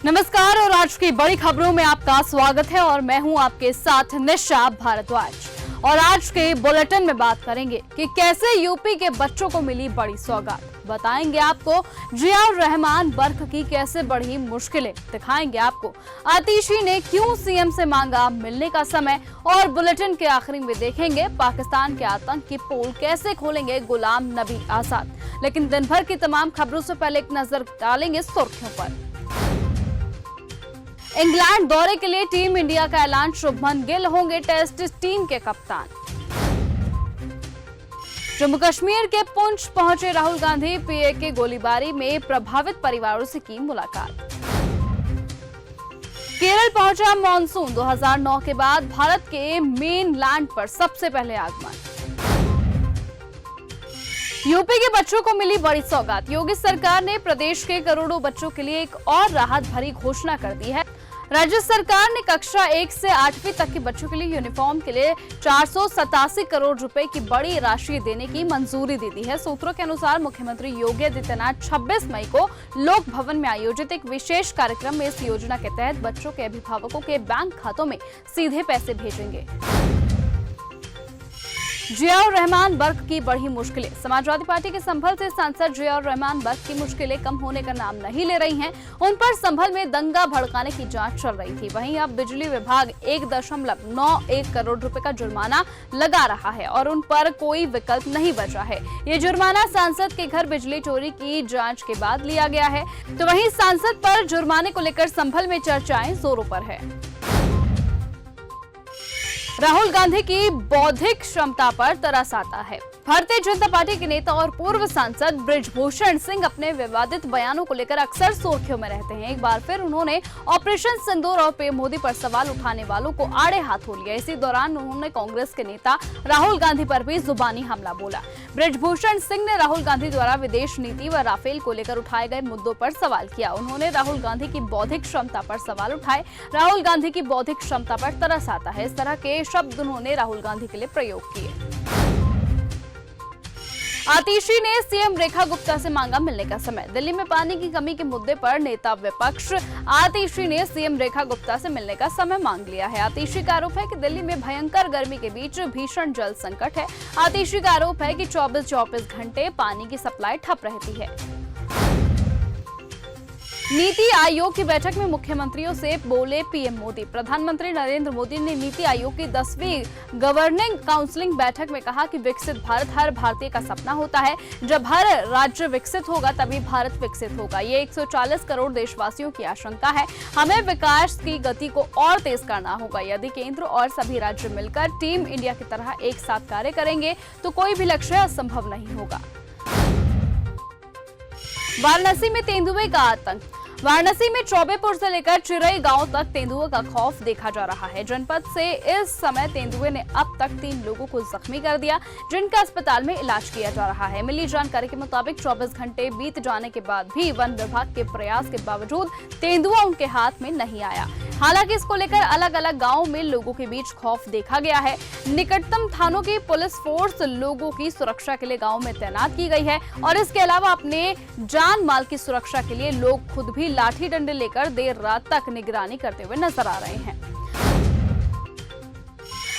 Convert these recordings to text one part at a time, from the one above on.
नमस्कार और आज की बड़ी खबरों में आपका स्वागत है और मैं हूं आपके साथ निशा भारद्वाज। और आज के बुलेटिन में बात करेंगे कि कैसे यूपी के बच्चों को मिली बड़ी सौगात। बताएंगे आपको जियाउर रहमान बर्क की कैसे बढ़ी मुश्किलें। दिखाएंगे आपको आतिशी ने क्यों सीएम से मांगा मिलने का समय। और बुलेटिन के आखिरी में देखेंगे पाकिस्तान के आतंक की पोल कैसे खोलेंगे गुलाम नबी आजाद। लेकिन दिन भर की तमाम खबरों से पहले एक नजर डालेंगे सुर्खियों पर। इंग्लैंड दौरे के लिए टीम इंडिया का ऐलान, शुभमन गिल होंगे टेस्ट टीम के कप्तान। जम्मू कश्मीर के पुंछ पहुंचे राहुल गांधी, पीएके गोलीबारी में प्रभावित परिवारों से की मुलाकात। केरल पहुंचा मॉनसून, 2009 के बाद भारत के मेनलैंड पर सबसे पहले आगमन। यूपी के बच्चों को मिली बड़ी सौगात। योगी सरकार ने प्रदेश के करोड़ों बच्चों के लिए एक और राहत भरी घोषणा कर दी है। राज्य सरकार ने कक्षा 1 से 8वीं तक के बच्चों के लिए यूनिफॉर्म के लिए 487 करोड़ रुपए की बड़ी राशि देने की मंजूरी दे दी है। सूत्रों के अनुसार मुख्यमंत्री योगी आदित्यनाथ 26 मई को लोक भवन में आयोजित एक विशेष कार्यक्रम में इस योजना के तहत बच्चों के अभिभावकों के बैंक खातों में सीधे पैसे भेजेंगे। जियाउर रहमान बर्क की बढ़ी मुश्किलें। समाजवादी पार्टी के संभल से सांसद जियाउर रहमान बर्क की मुश्किलें कम होने का नाम नहीं ले रही हैं। उन पर संभल में दंगा भड़काने की जांच चल रही थी। वहीं अब बिजली विभाग 1.91 करोड़ रुपए का जुर्माना लगा रहा है और उन पर कोई विकल्प नहीं बचा है। ये जुर्माना सांसद के घर बिजली चोरी की जांच के बाद लिया गया है। तो वहीं सांसद पर जुर्माने को लेकर संभल में चर्चाएं जोरों पर है। राहुल गांधी की बौद्धिक क्षमता पर तरस आता है। भारतीय जनता पार्टी के नेता और पूर्व सांसद बृजभूषण सिंह अपने विवादित बयानों को लेकर अक्सर सुर्खियों में रहते हैं। एक बार फिर उन्होंने ऑपरेशन सिंदूर और पीएम मोदी पर सवाल उठाने वालों को आड़े हाथों लिया। इसी दौरान उन्होंने कांग्रेस के नेता राहुल गांधी पर भी जुबानी हमला बोला। बृजभूषण सिंह ने राहुल गांधी द्वारा विदेश नीति व राफेल को लेकर उठाए गए मुद्दों पर सवाल किया। उन्होंने राहुल गांधी की बौद्धिक क्षमता पर सवाल उठाए। राहुल गांधी की बौद्धिक क्षमता पर तरस आता है, इस तरह के शब्द उन्होंने राहुल गांधी के लिए प्रयोग किए। आतिशी ने सीएम रेखा गुप्ता से मांगा मिलने का समय। दिल्ली में पानी की कमी के मुद्दे पर नेता विपक्ष आतिशी ने सीएम रेखा गुप्ता से मिलने का समय मांग लिया है। आतिशी का आरोप है कि दिल्ली में भयंकर गर्मी के बीच भीषण जल संकट है। आतिशी का आरोप है कि 24 घंटे पानी की सप्लाई ठप रहती है। नीति आयोग की बैठक में मुख्यमंत्रियों से बोले पीएम मोदी। प्रधानमंत्री नरेंद्र मोदी ने नीति आयोग की 10वीं गवर्निंग काउंसिलिंग बैठक में कहा कि विकसित भारत हर भारतीय का सपना होता है। जब हर राज्य विकसित होगा तभी भारत विकसित होगा। ये 140 करोड़ देशवासियों की आशंका है। हमें विकास की गति को और तेज करना होगा। यदि केंद्र और सभी राज्य मिलकर टीम इंडिया की तरह एक साथ कार्य करेंगे तो कोई भी लक्ष्य असंभव नहीं होगा। वाराणसी में तेंदुए का आतंक। वाराणसी में चौबेपुर से लेकर चिरई गांव तक तेंदुओं का खौफ देखा जा रहा है। जनपद से इस समय तेंदुए ने अब तक 3 लोगों को जख्मी कर दिया, जिनका अस्पताल में इलाज किया जा रहा है। मिली जानकारी के मुताबिक 24 घंटे बीत जाने के बाद भी वन विभाग के प्रयास के बावजूद तेंदुआ उनके हाथ में नहीं आया। हालांकि इसको लेकर अलग अलग गांवों में लोगों के बीच खौफ देखा गया है। निकटतम थानों की पुलिस फोर्स लोगों की सुरक्षा के लिए गांव में तैनात की गई है और इसके अलावा अपने जान माल की सुरक्षा के लिए लोग खुद भी लाठी डंडे लेकर देर रात तक निगरानी करते हुए नजर आ रहे हैं।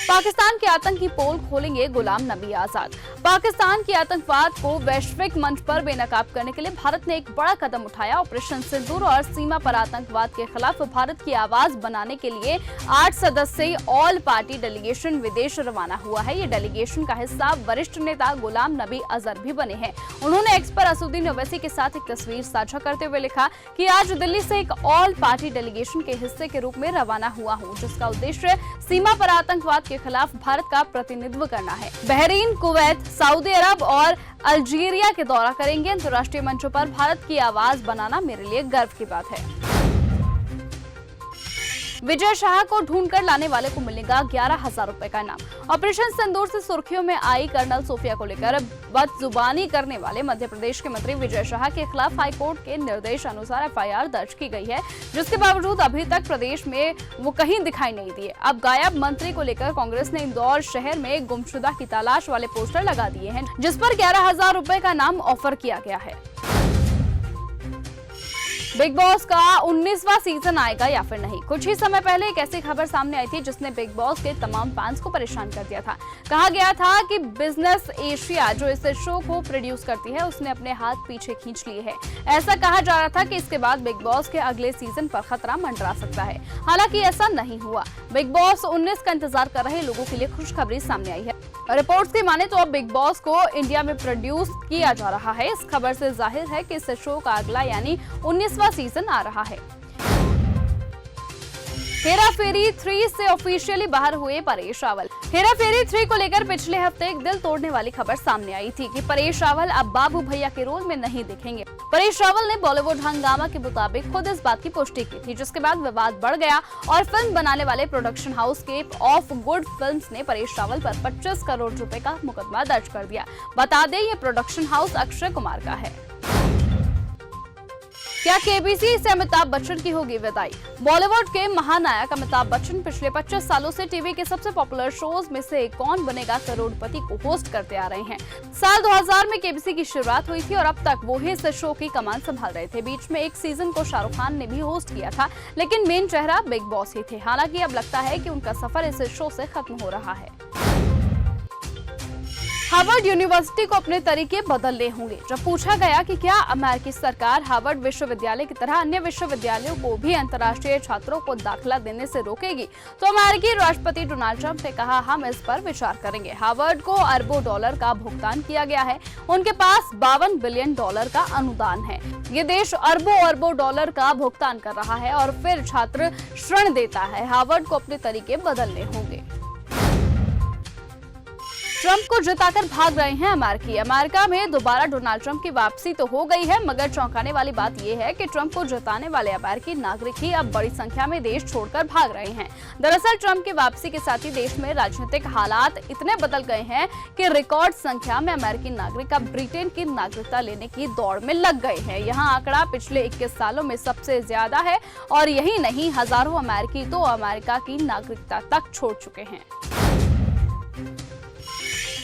पाकिस्तान के आतंक की पोल खोलेंगे गुलाम नबी आजाद। पाकिस्तान की आतंकवाद को वैश्विक मंच पर बेनकाब करने के लिए भारत ने एक बड़ा कदम उठाया। ऑपरेशन सिंदूर और सीमा पर आतंकवाद के खिलाफ भारत की आवाज बनाने के लिए 8 सदस्यीय ऑल पार्टी डेलीगेशन विदेश रवाना हुआ है। ये डेलीगेशन का हिस्सा वरिष्ठ नेता गुलाम नबी अजहर भी बने हैं। उन्होंने एक्स पर असदुद्दीन ओवैसी के साथ एक तस्वीर साझा करते हुए लिखा कि आज दिल्ली से एक ऑल पार्टी डेलीगेशन के हिस्से के रूप में रवाना हुआ हूँ, जिसका उद्देश्य सीमा पर आतंकवाद के खिलाफ भारत का प्रतिनिधित्व करना है। बहरीन, कुवैत, सऊदी अरब और अल्जीरिया के दौरा करेंगे। अंतर्राष्ट्रीय मंचों पर भारत की आवाज बनाना मेरे लिए गर्व की बात है। विजय शाह को ढूंढकर लाने वाले को मिलेगा 11,000 रुपए का इनाम। ऑपरेशन सिंदूर से सुर्खियों में आई कर्नल सोफिया को लेकर बदजुबानी करने वाले मध्य प्रदेश के मंत्री विजय शाह के खिलाफ हाईकोर्ट के निर्देश अनुसार एफआईआर दर्ज की गई है, जिसके बावजूद अभी तक प्रदेश में वो कहीं दिखाई नहीं दिए। अब गायब मंत्री को लेकर कांग्रेस ने इंदौर शहर में गुमशुदा की तलाश वाले पोस्टर लगा दिए हैं, जिस पर 11,000 रुपए का इनाम ऑफर किया गया है। बिग बॉस का 19वां सीजन आएगा या फिर नहीं। कुछ ही समय पहले एक ऐसी खबर सामने आई थी जिसने बिग बॉस के तमाम फैंस को परेशान कर दिया था। कहा गया था कि बिजनेस एशिया जो इस शो को प्रोड्यूस करती है उसने अपने हाथ पीछे खींच लिए है। ऐसा कहा जा रहा था कि इसके बाद बिग बॉस के अगले सीजन पर खतरा मंडरा सकता है। हालांकि ऐसा नहीं हुआ। बिग बॉस 19 का इंतजार कर रहे लोगों के लिए खुशखबरी सामने आई है। रिपोर्ट्स की माने तो अब बिग बॉस को इंडिया में प्रोड्यूस किया जा रहा है। इस खबर से जाहिर है कि इस शो का अगला यानी 19वां सीजन आ रहा है। हेरा फेरी 3 से ऑफिशियली बाहर हुए परेश रावल। हेरा फेरी 3 को लेकर पिछले हफ्ते एक दिल तोड़ने वाली खबर सामने आई थी कि परेश रावल अब बाबू भैया के रोल में नहीं दिखेंगे। परेश रावल ने बॉलीवुड हंगामा के मुताबिक खुद इस बात की पुष्टि की थी, जिसके बाद विवाद बढ़ गया और फिल्म बनाने वाले production house Cape of Good Films ने परेश रावल पर 25 करोड़ रुपए का मुकदमा दर्ज कर दिया। बता दें ये प्रोडक्शन हाउस अक्षय कुमार का है। क्या केबीसी से अमिताभ बच्चन की होगी विदाई? बॉलीवुड के महानायक अमिताभ बच्चन पिछले 25 सालों से टीवी के सबसे पॉपुलर शोज में से कौन बनेगा करोड़पति को होस्ट करते आ रहे हैं। साल 2000 में केबीसी की शुरुआत हुई थी और अब तक वो ही इस शो की कमान संभाल रहे थे। बीच में एक सीजन को शाहरुख खान ने भी होस्ट किया था, लेकिन मेन चेहरा बिग बॉस ही थे। हालांकि अब लगता है कि उनका सफर इस शो से खत्म हो रहा है। हार्वर्ड यूनिवर्सिटी को अपने तरीके बदलने होंगे। जब पूछा गया कि क्या अमेरिकी सरकार हार्वर्ड विश्वविद्यालय की तरह अन्य विश्वविद्यालयों को भी अंतर्राष्ट्रीय छात्रों को दाखिला देने से रोकेगी, तो अमेरिकी राष्ट्रपति डोनाल्ड ट्रंप ने कहा, हम इस पर विचार करेंगे। हार्वर्ड को अरबों डॉलर का भुगतान किया गया है। उनके पास $52 बिलियन का अनुदान है। ये देश अरबों डॉलर का भुगतान कर रहा है और फिर छात्र ऋण देता है। हार्वर्ड को अपने तरीके बदलने होंगे। ट्रंप को जिताकर भाग रहे हैं अमेरिका में दोबारा डोनाल्ड ट्रंप की वापसी तो हो गई है, मगर चौंकाने वाली बात यह है कि ट्रंप को जिताने वाले अमेरिकी नागरिक ही अब बड़ी संख्या में देश छोड़कर भाग रहे हैं। दरअसल ट्रंप की वापसी के साथ ही देश में राजनीतिक हालात इतने बदल गए हैं कि रिकॉर्ड संख्या में अमेरिकी नागरिक अब ब्रिटेन की नागरिकता लेने की दौड़ में लग गए हैं। यहाँ आंकड़ा पिछले 21 सालों में सबसे ज्यादा है और यही नहीं, हजारों अमेरिकी तो अमेरिका की नागरिकता तक छोड़ चुके हैं।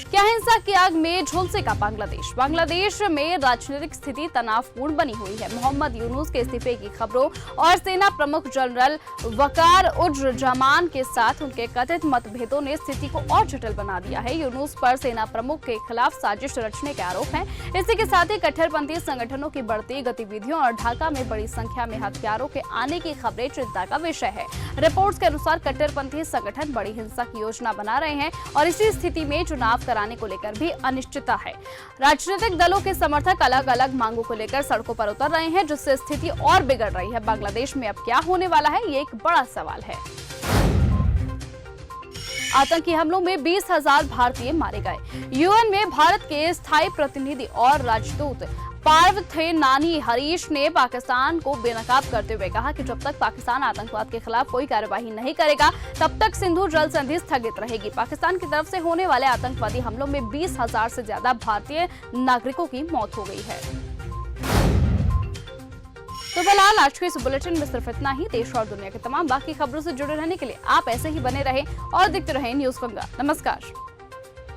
क्या हिंसा की आग में झुलसेगा बांग्लादेश में राजनीतिक स्थिति तनावपूर्ण बनी हुई है। मोहम्मद यूनुस के इस्तीफे की खबरों और सेना प्रमुख जनरल वकार उज़्ज़मान के साथ उनके कथित मतभेदों ने स्थिति को और जटिल बना दिया है। यूनुस पर सेना प्रमुख के खिलाफ साजिश रचने के आरोप हैं। इसी के साथ ही कट्टरपंथी संगठनों की बढ़ती गतिविधियों और ढाका में बड़ी संख्या में हथियारों के आने की खबरें चिंता का विषय है। रिपोर्ट्स के अनुसार कट्टरपंथी संगठन बड़ी हिंसा की योजना बना रहे हैं और इसी स्थिति में चुनाव कराने को लेकर भी अनिश्चितता है। राजनीतिक दलों के समर्थक अलग अलग मांगों को लेकर सड़कों पर उतर रहे हैं, जिससे स्थिति और बिगड़ रही है। बांग्लादेश में अब क्या होने वाला है, ये एक बड़ा सवाल है। आतंकी हमलों में 20,000 भारतीय मारे गए। यूएन में भारत के स्थायी प्रतिनिधि और राजदूत पार्वथे नानी हरीश ने पाकिस्तान को बेनकाब करते हुए कहा कि जब तक पाकिस्तान आतंकवाद के खिलाफ कोई कार्यवाही नहीं करेगा तब तक सिंधु जल संधि स्थगित रहेगी। पाकिस्तान की तरफ से होने वाले आतंकवादी हमलों में 20,000 से ज्यादा भारतीय नागरिकों की मौत हो गई है। तो फिलहाल आज के इस बुलेटिन में सिर्फ इतना ही। देश और दुनिया के तमाम बाकी खबरों से जुड़े रहने के लिए आप ऐसे ही बने रहें और देखते रहें न्यूज़ गंगा। नमस्कार।